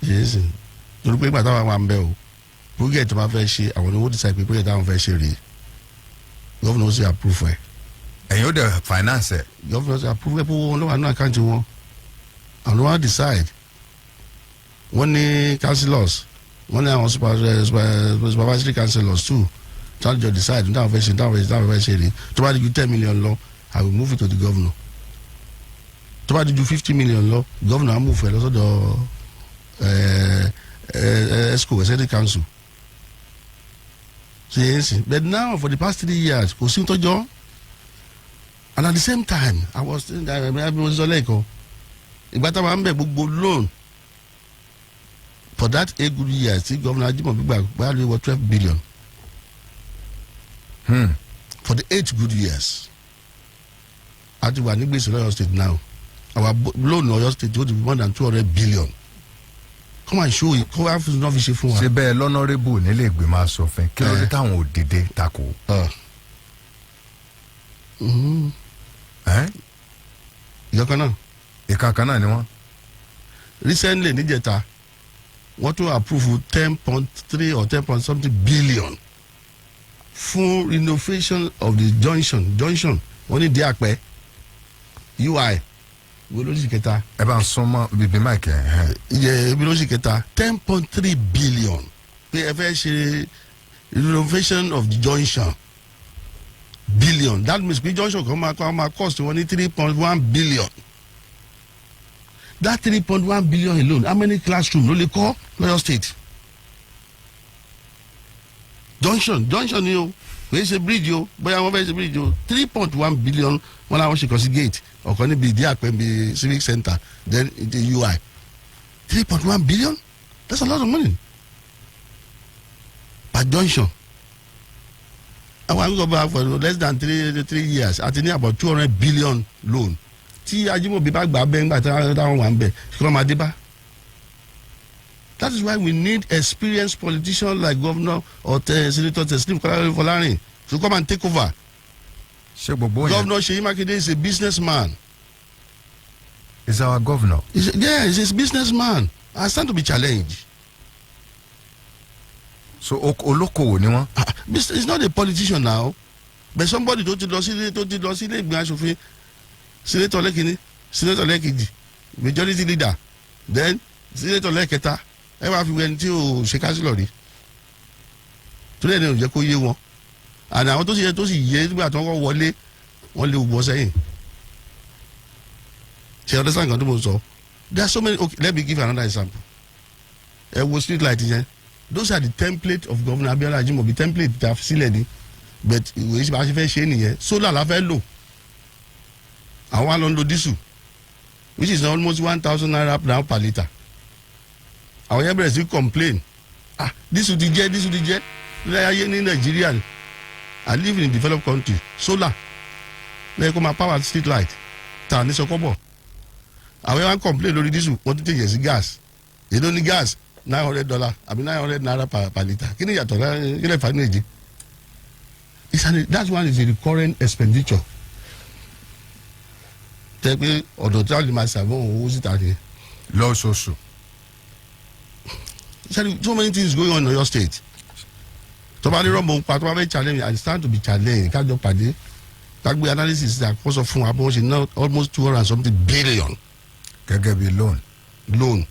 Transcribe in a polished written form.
yes torí pé ìgbà táwọn wà ń bẹ o project tó bá fẹ́ ṣe àwọn oníwó decide pé project táwọn fẹ́ ṣe rèé governor ó sì approve ẹ̀. ẹ̀yin ó dẹ̀ finance ẹ̀. governor ó sì approve ẹ̀ pé owó wọn ló wà nínú àkáǹtì wọn àwọn ló wá decide wọ́n ní councillors wọ́n ní àwọn supervisory councillors too trying to decide táwọn fẹ́ ṣe táwọn fẹ́ ṣe rèé tó bá di ju 10 million lọ I will move it to the governor tó bá di ju 50 million lọ governor á move ẹ̀ lọ́sọ̀dọ̀ ESCO executive council so yes but now for the past 3 years kò sí tọ́jọ́ and at the same time I was sọ lẹ́ẹ̀kan ìgbà táwọn ń bẹ̀ gbogbo loan for that 8 good years tí governor Ajibola gbà lè wọ 12 billion for the 8 good years àti wà ní gbèsè Oyo State now our loan in Oyo State go to be more than 200 billion. Come and show it. Kó wá fún náà fi ṣe fún wa. ṣe bẹ́ẹ̀ l'honorable nílé ìgbìmọ̀ asòfin kí ló dé táwọn ò dìde takò. ìkankan náà. ìkankan náà ni wọ́n. recently níjẹta wọ́n tún approve 10.3 or 10 point something billion fún renovation of the junction wọ́n ní di àpẹ UI ibi lóṣì kẹta. ẹ bá ń súnmọ́ bíbí máìkì ẹ̀. ibi lóṣì kẹta 10.3 billion pé ẹ fẹ́ ṣe renovation of the junction billion that means pé junction kan máa cost wọn ní 3.1 billion that 3.1 billion alone how many classroom ló lè kọ́ Oyo State junction ni o kò ṣe bridge o bóyá wọ́n fẹ́ ṣe bridge o 3.1 billion wọn làwọn ṣe kàn sí gate ọ̀kan níbi ìdí àpẹ́ níbi civic center then the UI 3.1 billion that's a lot of money per junction àwọn àgbẹ̀kọ̀ for less than 3 years àti ní about 200 billion loan tí Ajímọ̀bí bá gbà bẹ́ẹ̀ ńgbà táwọn wà ń bẹ̀ kí wọ́n máa dé bá. That is why we need experienced politicians like Governor or Senator Teslim Folarin to come and take over. Governor Seyi Makinde is a businessman. Is our governor? He's a businessman. I stand to be challenged. So Olokoowo ni wọ́n. He's not a politician now, but somebody tó ti lọ sí ilé ìgbìmọ̀ aṣòfin senator lẹ́kìnní senator lẹ́kìjì majority leader then senator lẹ́kẹta ẹ wá fi wẹni tí o ṣe councillor rí torí ẹni ò jẹ́ kó yé wọn and àwọn tó sì yé nígbà tó wọ́n wọlé wọ́n lé gbọ́ sẹ́yìn ṣe ọdún sáà kan tó mọ̀ sọ there are so many okay let me give another example ẹ wo street light yẹn those are the template of Governor Abiola Ajimobi template ta sílẹ̀ ni but ìwé ìṣẹ́ bá ṣe fẹ́ ṣe nìyẹn solar la fẹ́ lò àwọn wa lọ ń lo diesel which is almost 1,000 naira now per litre àwọn yẹn bẹ̀rẹ̀ sí complain diesel ti jẹ́ lẹ́yìn ayé ní Nàìjíríà I live in a developed country solar lẹ́yìn kó máa power street light tà ní sọkọ́bọ̀ àwọn yẹn wá ń complain lórí diesel wọ́n ti tẹ̀yẹ̀ sí gas èdè ní gas $900 àbí 900 naira per litre kí ni ìyàtọ̀ kí lè fà ní èjì that one is a recurrent expenditure tẹ́ pé ọ̀dọ̀ tí wọ́n lè máa ṣàbọ̀ owó síta ni. lọ́sọ̀ọ̀sọ̀. So many things going on in Oyo State. tó bá ní rọ́ọ̀mù pa tó bá fẹ́ challenge I stand to be challenged kájọ pàdé kágbé analysis àkóso fún wa bó ṣe ná almost 200 and something billion. gẹ́gẹ́ bí loan.